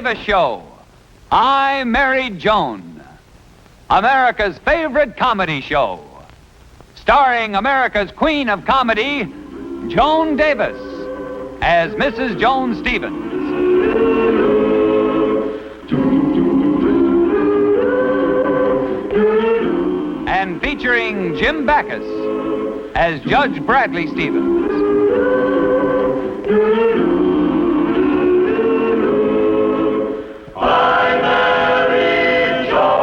Davis Show. I Married Joan, America's favorite comedy show. Starring America's queen of comedy, Joan Davis, as Mrs. Joan Stevens. And featuring Jim Backus as Judge Bradley Stevens. I Married Joan.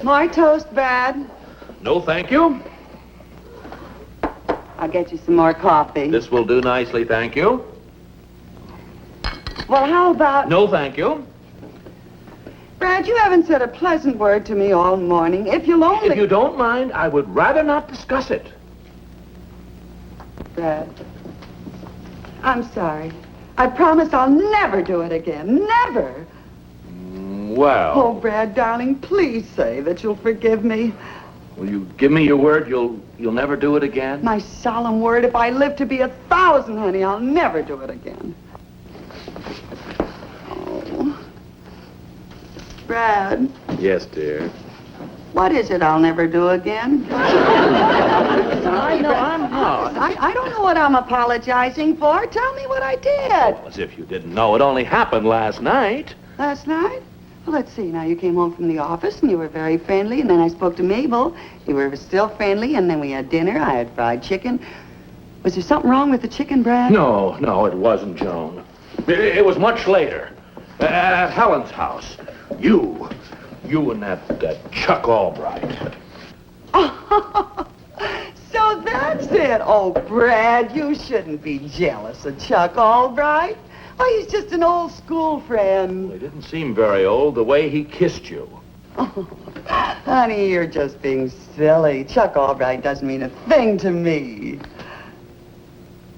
More toast, Brad? No, thank you. I'll get you some more coffee. This will do nicely, thank you. Well, how about... No, thank you. Brad, you haven't said a pleasant word to me all morning. If you'll only... If you don't mind, I would rather not discuss it. Brad, I'm sorry. I promise I'll never do it again. Never. Well... Oh, Brad, darling, please say that you'll forgive me. Will you give me your word you'll never do it again? My solemn word, if I live to be 1,000, honey, I'll never do it again. Oh. Brad. Yes, dear. What is it I'll never do again? I know I'm not. I don't know what I'm apologizing for. Tell me what I did. As if you didn't know. It only happened last night. Last night? Well, let's see. Now, you came home from the office, and you were very friendly, and then I spoke to Mabel. You were still friendly, and then we had dinner. I had fried chicken. Was there something wrong with the chicken, Brad? No, it wasn't, Joan. It was much later. At Helen's house. You and that Chuck Albright. Oh, so that's it. Oh, Brad, you shouldn't be jealous of Chuck Albright. Oh, he's just an old school friend. He didn't seem very old the way he kissed you. Oh, honey, you're just being silly. Chuck Albright doesn't mean a thing to me.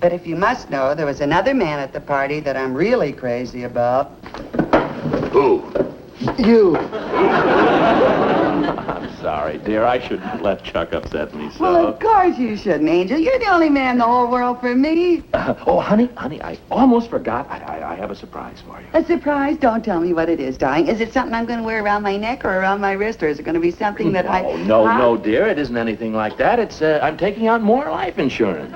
But if you must know, there was another man at the party that I'm really crazy about. Who? You. I'm sorry, dear. I shouldn't let Chuck upset me so. Well, of course you shouldn't, Angel. You're the only man in the whole world for me. Honey, I almost forgot. I have a surprise for you. A surprise? Don't tell me what it is, darling. Is it something I'm going to wear around my neck or around my wrist, or is it going to be something that No, dear. It isn't anything like that. It's, I'm taking out more life insurance.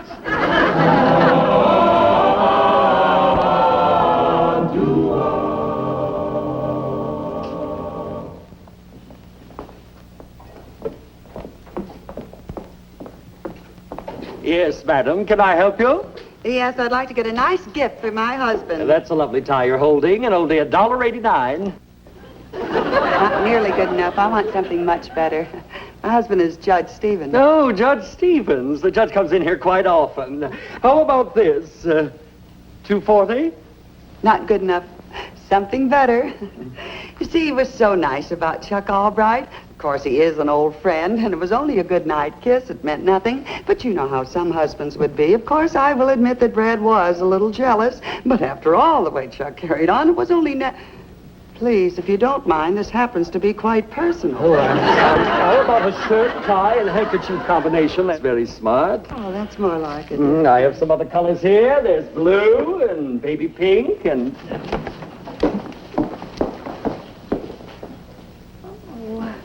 Yes, madam. Can I help you? Yes, I'd like to get a nice gift for my husband. That's a lovely tie you're holding, and only $1.89. Not nearly good enough. I want something much better. My husband is Judge Stevens. Oh, Judge Stevens. The judge comes in here quite often. How about this? $2.40? Not good enough. Something better. You see, he was so nice about Chuck Albright. Of course, he is an old friend, and it was only a good night kiss. It meant nothing. But you know how some husbands would be. Of course, I will admit that Brad was a little jealous. But after all, the way Chuck carried on, it was only Please, if you don't mind, this happens to be quite personal. Oh, I'm sorry. How about a shirt, tie, and handkerchief combination? That's very smart. Oh, that's more like it. I have some other colors here. There's blue and baby pink and...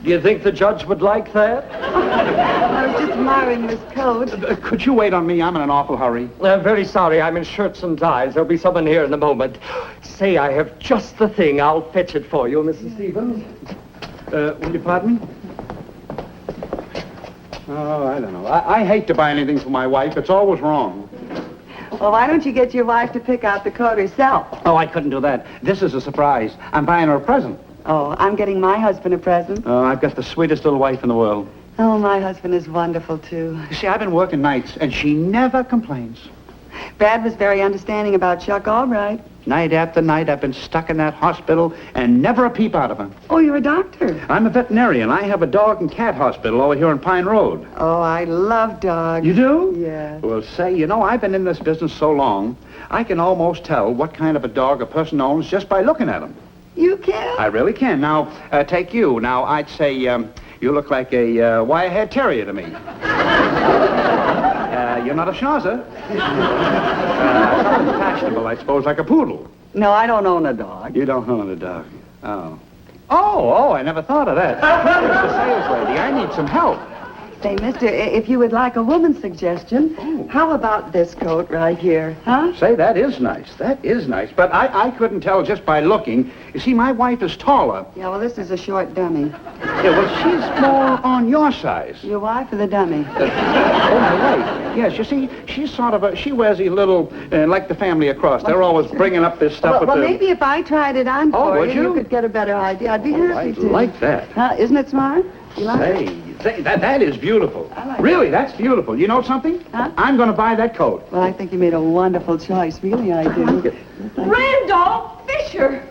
Do you think the judge would like that? I was just admiring this coat. Could you wait on me? I'm in an awful hurry. I'm very sorry. I'm in shirts and ties. There'll be someone here in a moment. Say, I have just the thing. I'll fetch it for you, Mrs. Stevens. Will you pardon me? Oh, I don't know. I hate to buy anything for my wife. It's always wrong. Well, why don't you get your wife to pick out the coat herself? Oh, I couldn't do that. This is a surprise. I'm buying her a present. Oh, I'm getting my husband a present. Oh, I've got the sweetest little wife in the world. Oh, my husband is wonderful, too. You see, I've been working nights, and she never complains. Brad was very understanding about Chuck Albright. Night after night, I've been stuck in that hospital, and never a peep out of him. Oh, you're a doctor. I'm a veterinarian. I have a dog and cat hospital over here on Pine Road. Oh, I love dogs. You do? Yes. Well, say, I've been in this business so long, I can almost tell what kind of a dog a person owns just by looking at him. You can? I really can. Now, take you. Now, I'd say you look like a wire-haired terrier to me. you're not a Shawza. Something fashionable, I suppose, like a poodle. No, I don't own a dog. You don't own a dog. Oh. Oh, I never thought of that. Here's the sales lady. I need some help. Say, mister, if you would like a woman's suggestion, how about this coat right here, huh? Say, that is nice. That is nice. But I couldn't tell just by looking. You see, my wife is taller. Yeah, well, this is a short dummy. Yeah, well, she's more on your size. Your wife or the dummy? Oh, my wife. Yes, you see, she's sort of she wears these little, like the family across. They're always bringing up this stuff Well, maybe if I tried it on for would you, you? could get a better idea. I'd be happy I'd to. like that. Huh? Isn't it smart? You like it? Say, that is beautiful. I like Really, that's beautiful. You know something? Huh? I'm going to buy that coat. Well, I think you made a wonderful choice. Really, I do. Randolph Fisher!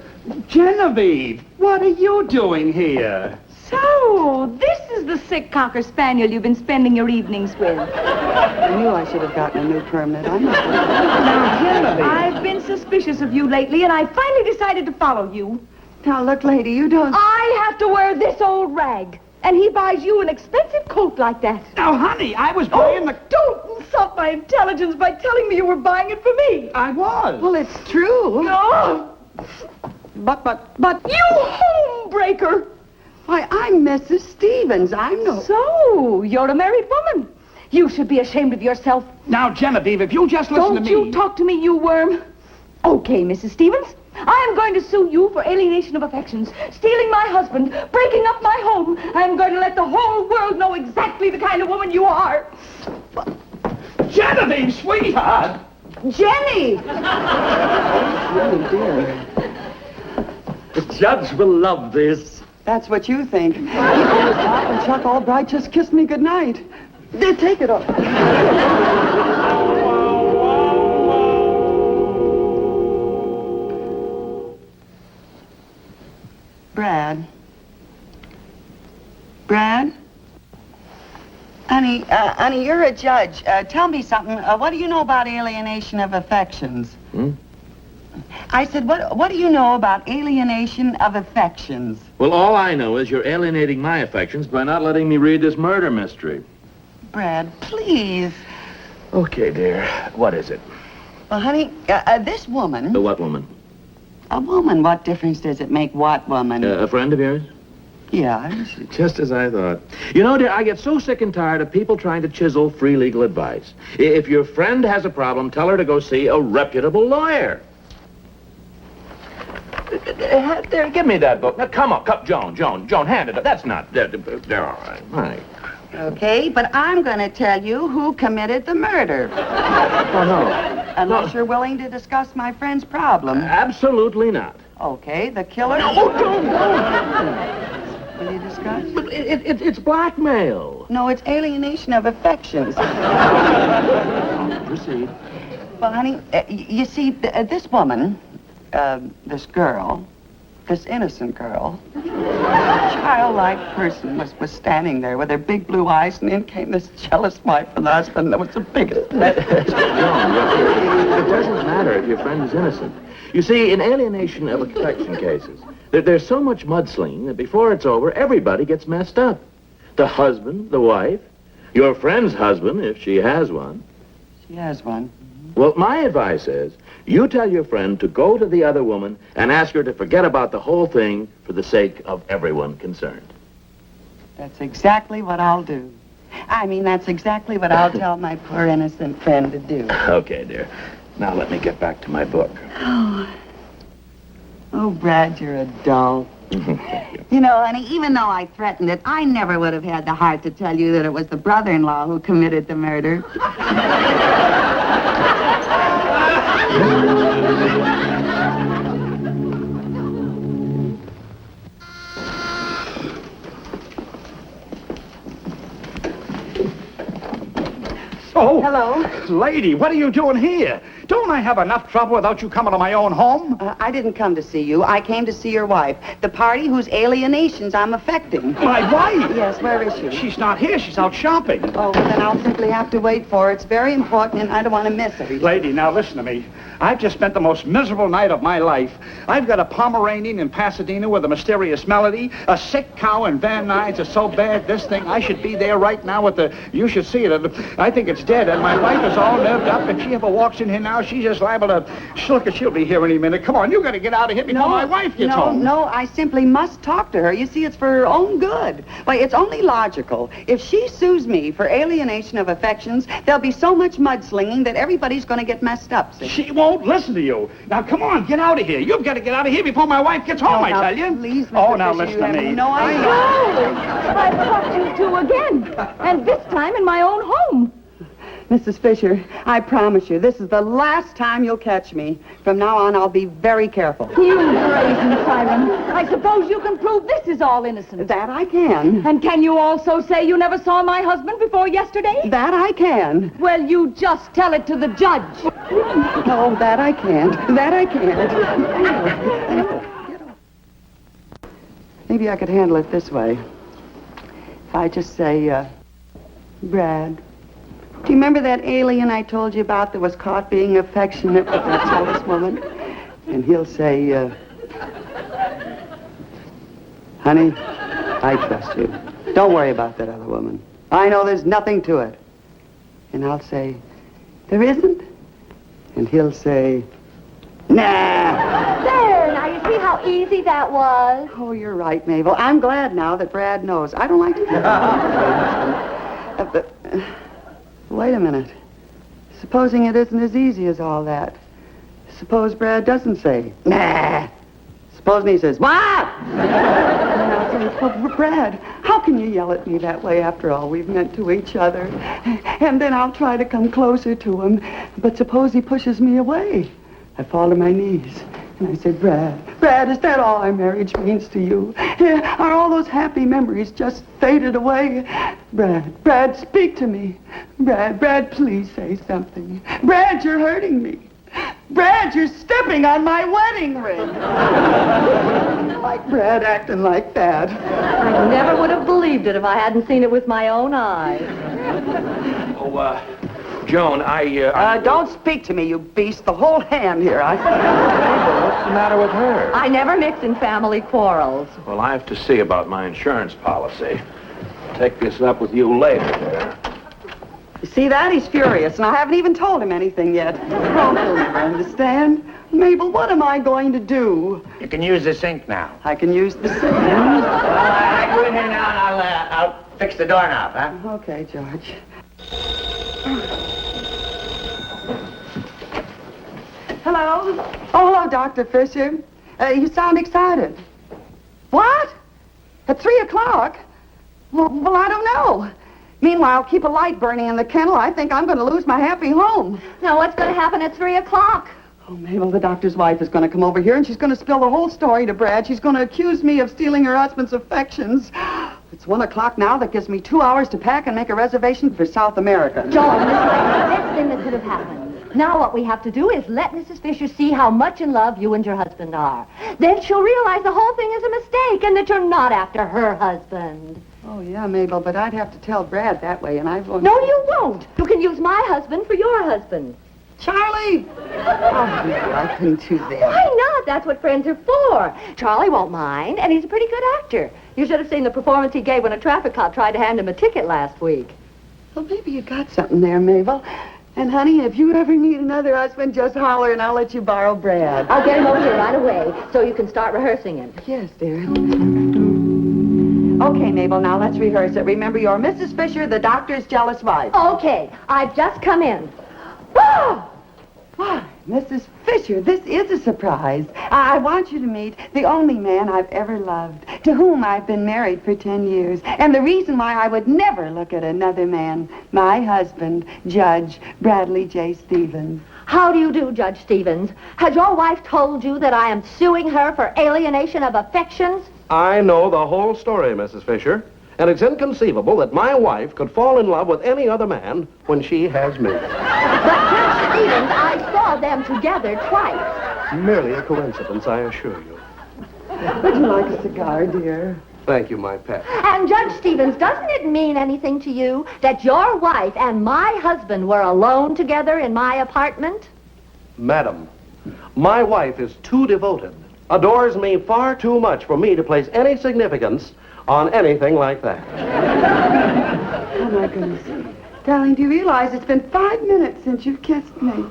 Genevieve, what are you doing here? So, this is the sick Cocker Spaniel you've been spending your evenings with. I knew I should have gotten a new permit. I'm not... Now, Genevieve. I've been suspicious of you lately, and I finally decided to follow you. Now, look, lady, you don't... I have to wear this old rag, and he buys you an expensive coat like that. Now, honey, I was buying the... Don't insult my intelligence by telling me you were buying it for me. I was. Well, it's true. No, But... you homebreaker! Why, I'm Mrs. Stevens. I'm no... So, you're a married woman. You should be ashamed of yourself. Now, Genevieve, if you just listen Don't to me... you talk to me, you worm. Okay, Mrs. Stevens. I am going to sue you for alienation of affections, stealing my husband, breaking up my home. I am going to let the whole world know exactly the kind of woman you are. Genevieve, sweetheart! Jenny! Oh, dear. The judge will love this. That's what you think. He pulled his top and Chuck Albright just kissed me goodnight. There, take it off. Brad? Honey, you're a judge. Tell me something. What do you know about alienation of affections? I said, what do you know about alienation of affections? Well, all I know is you're alienating my affections by not letting me read this murder mystery. Brad, please. Okay, dear. What is it? Well, honey, this woman... The what woman? A woman, what difference does it make what woman? A friend of yours? Yeah. Just as I thought. You know, dear, I get so sick and tired of people trying to chisel free legal advice. If your friend has a problem, tell her to go see a reputable lawyer. There, give me that book. Now, come on, Joan, hand it up. That's not... They're all right. Right. Okay, but I'm going to tell you who committed the murder. Oh, no. Unless you're willing to discuss my friend's problem. Absolutely not. Okay, the killer... No, don't. Will you discuss? But it's blackmail. No, it's alienation of affections. Proceed. Well, honey, you see, this woman, this girl, this innocent girl, childlike person was standing there with her big blue eyes, and in came this jealous wife and husband that was the biggest mess. It doesn't matter if your friend is innocent. You see, in alienation of affection cases, there's so much mudslinging that before it's over, everybody gets messed up. The husband, the wife, your friend's husband, if she has one. She has one. Well, my advice is, you tell your friend to go to the other woman and ask her to forget about the whole thing for the sake of everyone concerned. That's exactly what I'll do. I mean, that's exactly what I'll tell my poor innocent friend to do. Okay, dear. Now let me get back to my book. Oh, Brad, you're a doll. You know, honey, even though I threatened it, I never would have had the heart to tell you that it was the brother-in-law who committed the murder. Oh, Hello? lady, what are you doing here? Don't don't I have enough trouble without you coming to my own home? I didn't come to see you. I came to see your wife, the party whose alienations I'm affecting. My wife? Yes, where is she? She's not here. She's out shopping. Oh, well, then I'll simply have to wait for her. It's very important, and I don't want to miss it. Lady, now listen to me. I've just spent the most miserable night of my life. I've got a Pomeranian in Pasadena with a mysterious melody. A sick cow in Van Nuys is so bad, this thing, I should be there right now with the... You should see it. I think it's dead, and my wife is all nerved up. If she ever walks in here now, she's just liable to... She'll be here any minute. Come on, you got to get out of here before my wife gets home. No, I simply must talk to her. You see, it's for her own good. Why, it's only logical. If she sues me for alienation of affections, there'll be so much mudslinging that everybody's going to get messed up. See? She won't listen to you. Now, come on, get out of here. You've got to get out of here before my wife gets home, I tell you. Please, Oh, Mr. now Fisher, listen you to have me. no idea. I've caught you two again. And this time in my own home. Mrs. Fisher, I promise you, this is the last time you'll catch me. From now on, I'll be very careful. You brazen siren. I suppose you can prove this is all innocent. That I can. And can you also say you never saw my husband before yesterday? That I can. Well, you just tell it to the judge. No, that I can't. That I can't. Maybe I could handle it this way. If I just say, Brad, do you remember that alien I told you about that was caught being affectionate with that jealous woman? And he'll say, honey, I trust you. Don't worry about that other woman. I know there's nothing to it. And I'll say, there isn't? And he'll say, nah. There, now you see how easy that was? Oh, you're right, Mabel. I'm glad now that Brad knows. I don't like to but wait a minute. Supposing it isn't as easy as all that. Suppose Brad doesn't say, nah. Supposing he says, what? And I'll say, well, Brad, how can you yell at me that way after all we've meant to each other? And then I'll try to come closer to him. But suppose he pushes me away. I fall to my knees. And I said, Brad, is that all our marriage means to you? Are all those happy memories just faded away? Brad, speak to me. Brad, please say something. Brad, you're hurting me. Brad, you're stepping on my wedding ring. Like Brad acting like that. I never would have believed it if I hadn't seen it with my own eyes. Oh, Joan, Don't speak to me, you beast. The whole hand here. What's the matter with her? I never mix in family quarrels. Well, I have to see about my insurance policy. I'll take this up with you later. You see that? He's furious, and I haven't even told him anything yet. Oh, he'll never understand. Mabel, what am I going to do? You can use the sink now. I can use the sink. I go in here now and I'll fix the doorknob, huh? Okay, George. Hello? Oh, hello, Dr. Fisher. You sound excited. What? At 3 o'clock? Well, I don't know. Meanwhile, keep a light burning in the kennel. I think I'm going to lose my happy home. Now, what's going to happen at 3 o'clock? Oh, Mabel, the doctor's wife is going to come over here, and she's going to spill the whole story to Brad. She's going to accuse me of stealing her husband's affections. It's 1 o'clock now. That gives me 2 hours to pack and make a reservation for South America. Joan, this is the best thing that could have happened. Now what we have to do is let Mrs. Fisher see how much in love you and your husband are. Then she'll realize the whole thing is a mistake and that you're not after her husband. Oh, yeah, Mabel, but I'd have to tell Brad that way, and I won't... No, you won't. You can use my husband for your husband. Charlie! Oh, no, I couldn't do that. Why not? That's what friends are for. Charlie won't mind, and he's a pretty good actor. You should have seen the performance he gave when a traffic cop tried to hand him a ticket last week. Well, maybe you got something there, Mabel. And, honey, if you ever need another husband, just holler, and I'll let you borrow Brad. I'll get him over here right away so you can start rehearsing him. Yes, dear. Okay, Mabel, now let's rehearse it. Remember, you're Mrs. Fisher, the doctor's jealous wife. Okay, I've just come in. Whoa! Why, Mrs. Fisher, this is a surprise. I want you to meet the only man I've ever loved, to whom I've been married for 10 years, and the reason why I would never look at another man, my husband, Judge Bradley J. Stevens. How do you do, Judge Stevens? Has your wife told you that I am suing her for alienation of affections? I know the whole story, Mrs. Fisher, and it's inconceivable that my wife could fall in love with any other man when she has me. But, Judge Stevens, I saw saw them together twice. Merely a coincidence, I assure you. Would you like a cigar, dear? Thank you, my pet. And Judge Stevens, doesn't it mean anything to you that your wife and my husband were alone together in my apartment? Madam, my wife is too devoted, adores me far too much for me to place any significance on anything like that. Oh, my goodness. Darling, do you realize it's been 5 minutes since you've kissed me?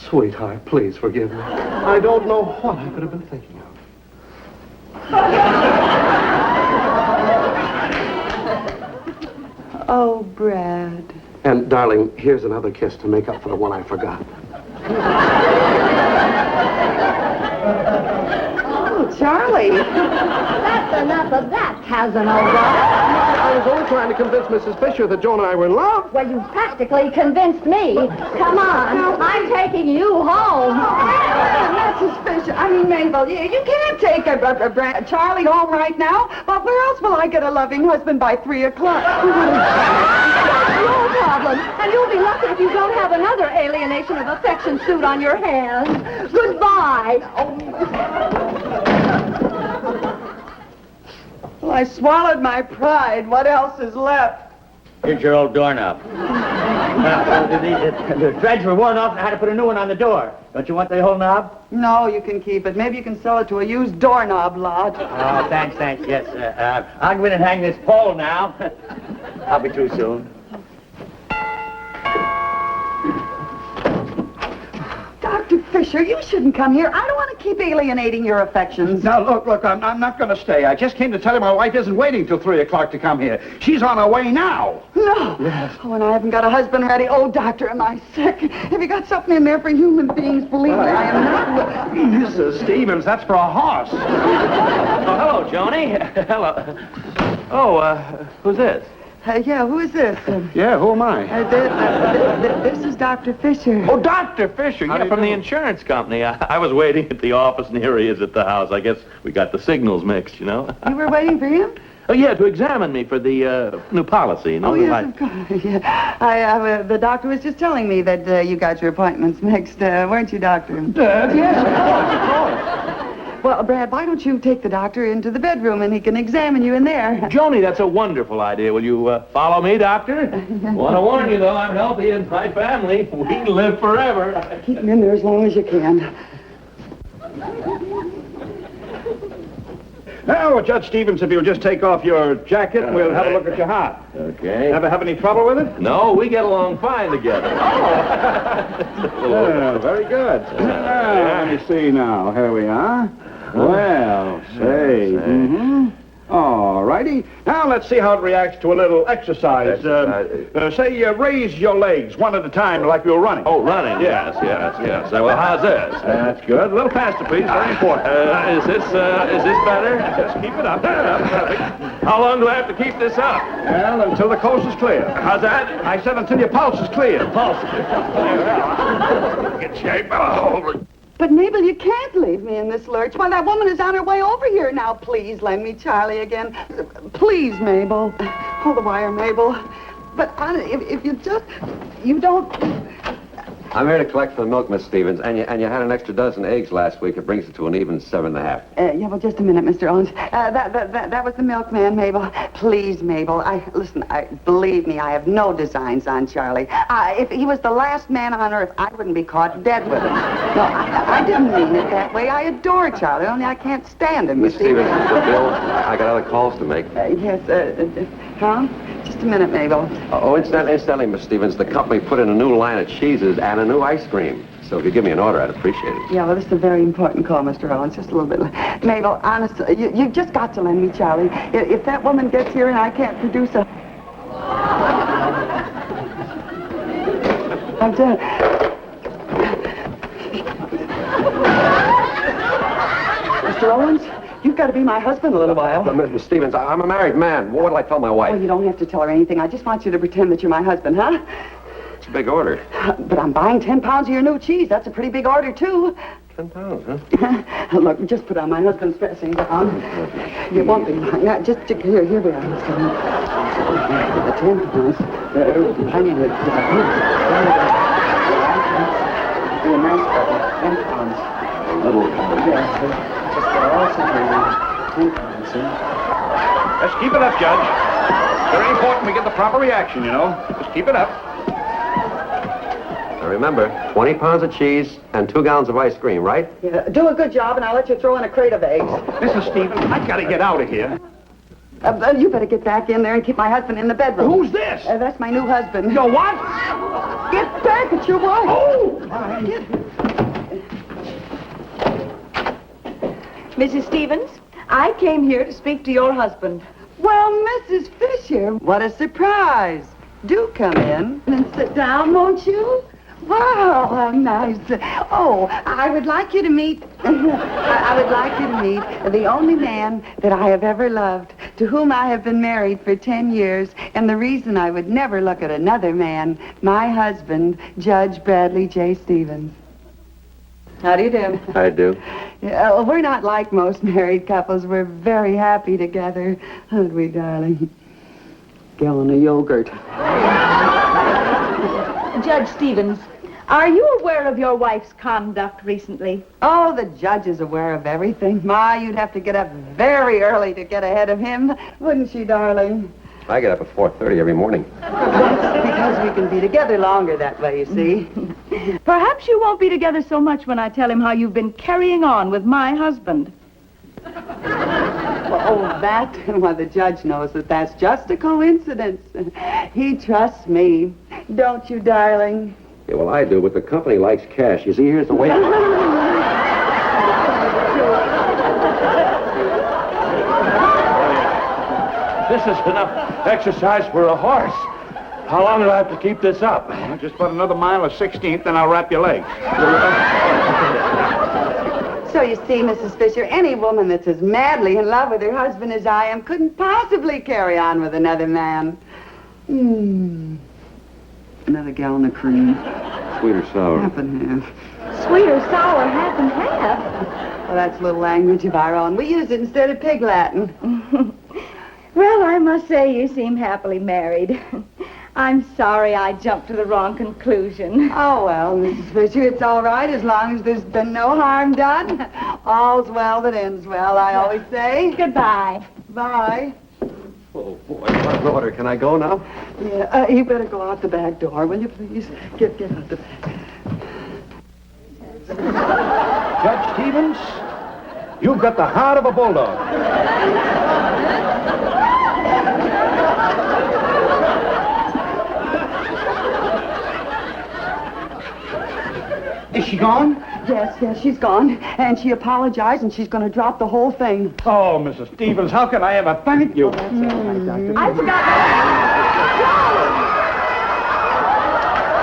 Sweetheart, please forgive me. I don't know what I could have been thinking of. Oh, Brad. And, darling, here's another kiss to make up for the one I forgot. Oh, Charlie. That's enough of that, Casanova. I was only trying to convince Mrs. Fisher that Joan and I were in love. Well, you practically convinced me. Come on, I'm taking you home. That's suspicious. I mean, Mabel, you can't take Charlie home right now. But where else will I get a loving husband by 3 o'clock? That's your problem. And you'll be lucky if you don't have another alienation of affection suit on your hands. Goodbye. Well, I swallowed my pride. What else is left? Here's your old doorknob. The threads were worn off and I had to put a new one on the door. Don't you want the whole knob? No, you can keep it. Maybe you can sell it to a used doorknob lot. Oh, thanks. Yes, I'll go in and hang this pole now. I'll be through soon. Dr. Fisher, you shouldn't come here. I don't want to keep alienating your affections. Now, look, I'm not going to stay. I just came to tell you my wife isn't waiting till 3 o'clock to come here. She's on her way now. No. Yes. Oh, and I haven't got a husband ready. Oh, doctor, am I sick? Have you got something in there for human beings? Believe me, I am not. Mrs. Stevens, that's for a horse. Oh, hello, Joni. Hello. Oh, who's this? Yeah, who is this? Yeah, who am I? This is Dr. Fisher. Oh, Dr. Fisher. How do Yeah, you from do? the insurance company. I was waiting at the office, and here he is at the house. I guess we got the signals mixed, you know. You were waiting for him? Oh, yeah, to examine me for the new policy, you know. Oh, yes, of course. Yeah. The doctor was just telling me that you got your appointments mixed, weren't you, Doctor? Yes, of course. Well, Brad, why don't you take the doctor into the bedroom and he can examine you in there? Joni, that's a wonderful idea. Will you follow me, Doctor? Want to warn you, though, I'm healthy and my family, we live forever. Keep him in there as long as you can. Now, Judge Stevens, if you'll just take off your jacket and we'll have a look at your heart. Okay. Ever have any trouble with it? No, we get along fine together. Yeah, very good. Let me see now. Here we are. Well, say. Mm-hmm. All righty. Now let's see how it reacts to a little exercise. Say, raise your legs one at a time like we were running. Oh, running? Yes. Well, how's this? That's good. A little faster, please. Very important. Is this better? Just keep it up. How long do I have to keep this up? Well, until the coast is clear. How's that? I said until your pulse is clear. Pulse. Get shape. Oh, But, Mabel, you can't leave me in this lurch. Why, that woman is on her way over here now. Please lend me Charlie again. Please, Mabel. Hold the wire, Mabel. But, if you just... You don't... I'm here to collect for the milk, Miss Stevens, and you had an extra dozen eggs last week. It brings it to an even 7.5. Yeah, well, just a minute, Mr. Owens. That was the milkman, Mabel. Please, Mabel. Listen, believe me, I have no designs on Charlie. If he was the last man on earth, I wouldn't be caught dead with him. No, I didn't mean it that way. I adore Charlie, only I can't stand him, Miss Stevens, the bill. I got other calls to make. Yes, huh? Just a minute, Mabel. Incidentally, Miss Stevens, the company put in a new line of cheeses and a new ice cream. So if you give me an order, I'd appreciate it. Yeah, well, this is a very important call, Mr. Owens. Just a little bit. Mabel, honestly, you've just got to lend me Charlie. If that woman gets here and I can't produce a... I'm done. Mr. Owens, you've got to be my husband a little while. Miss Stevens, I'm a married man. What'll I tell my wife? Oh, you don't have to tell her anything. I just want you to pretend that you're my husband, huh? It's a big order. But I'm buying 10 pounds of your new cheese. That's a pretty big order, too. 10 pounds, huh? Look, just put on my husband's dressing gown. You won't be lying. Now, just here we are. The 10 pounds. I need it. be a nice button. 10 pounds. A little pound. Yes, just get all situated. 10 pounds, see? Just keep it up, Judge. Very important we get the proper reaction, you know. Just keep it up. Now remember, 20 pounds of cheese and 2 gallons of ice cream, right? Yeah, do a good job, and I'll let you throw in a crate of eggs. Mrs. Stevens, I've got to get out of here. You better get back in there and keep my husband in the bedroom. Who's this? That's my new husband. Your what? Get back at your wife. Oh! Mrs. Stevens, I came here to speak to your husband. Well, Mrs. Fisher, what a surprise. Do come in and sit down, won't you? Wow, how nice. Oh, I would like you to meet... I would like you to meet the only man that I have ever loved, to whom I have been married for 10 years, and the reason I would never look at another man, my husband, Judge Bradley J. Stevens. How do you do? I do. Yeah, well, we're not like most married couples. We're very happy together. Aren't we, darling? Gallon of yogurt. Judge Stevens, are you aware of your wife's conduct recently? Oh, the judge is aware of everything. Ma, you'd have to get up very early to get ahead of him. Wouldn't she, darling? I get up at 4:30 every morning. That's because we can be together longer that way, you see. Perhaps you won't be together so much when I tell him how you've been carrying on with my husband. Oh, that? Well, the judge knows that that's just a coincidence. He trusts me. Don't you, darling? Yeah, well, I do, but the company likes cash. You see, here's the way... This is enough exercise for a horse. How long do I have to keep this up? Well, just about another mile of 16th, then I'll wrap your legs. So you see, Mrs. Fisher, any woman that's as madly in love with her husband as I am couldn't possibly carry on with another man. Another gallon of cream. Sweet or sour? Half and half. Sweet or sour, half and half. Well, that's a little language of our own. We use it instead of pig Latin. Well, I must say you seem happily married. I'm sorry I jumped to the wrong conclusion. Oh, well, Mrs. Fisher, it's all right as long as there's been no harm done. All's well that ends well, I always say. Goodbye. Bye. Oh, boy, what an order. Can I go now? Yeah, you better go out the back door, will you, please? Get out the back. Judge Stevens, you've got the heart of a bulldog. Is she gone? Yes, she's gone. And she apologized, and she's going to drop the whole thing. Oh, Mrs. Stevens, how can I ever thank you? I forgot.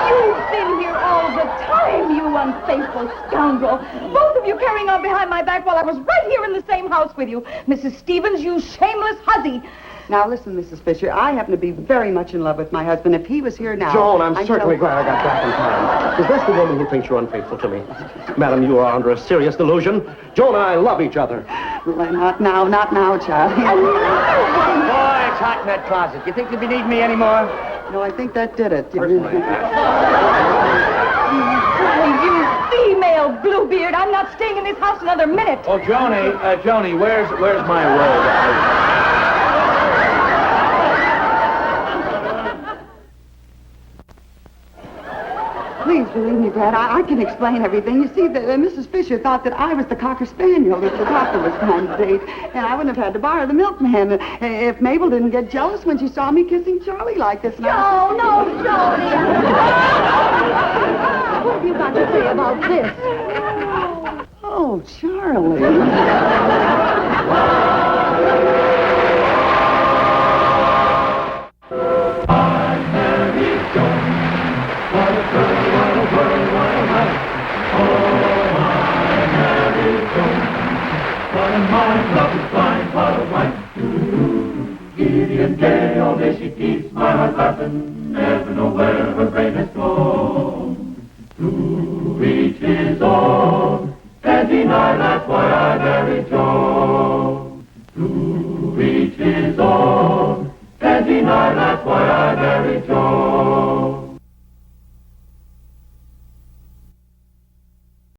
You've been here all the time, you unfaithful scoundrel. Both of you carrying on behind my back while I was right here in the same house with you. Mrs. Stevens, you shameless hussy. Now, listen, Mrs. Fisher, I happen to be very much in love with my husband. If he was here now... Joan, I'm certainly glad I got back in time. Is this the woman who thinks you're unfaithful to me? Madam, you are under a serious delusion. Joan and I love each other. Well, not now, Charlie. Boy, it's hot in that closet. You think you'll be needing me anymore? No, I think that did it. You female bluebeard, I'm not staying in this house another minute. Oh, Joni, where's my robe? Please believe me, Brad. I can explain everything. You see, Mrs. Fisher thought that I was the Cocker Spaniel that the doctor was trying to date, and I wouldn't have had to borrow the milkman if Mabel didn't get jealous when she saw me kissing Charlie like this. No, Jody. What have you got to say about this? Oh, Charlie. Giddy and gay, all day she keeps my heart laughing, never know where her brain has gone. To each his own, can't deny that's why I married Joan. To each his own, can't deny that's why I married Joan.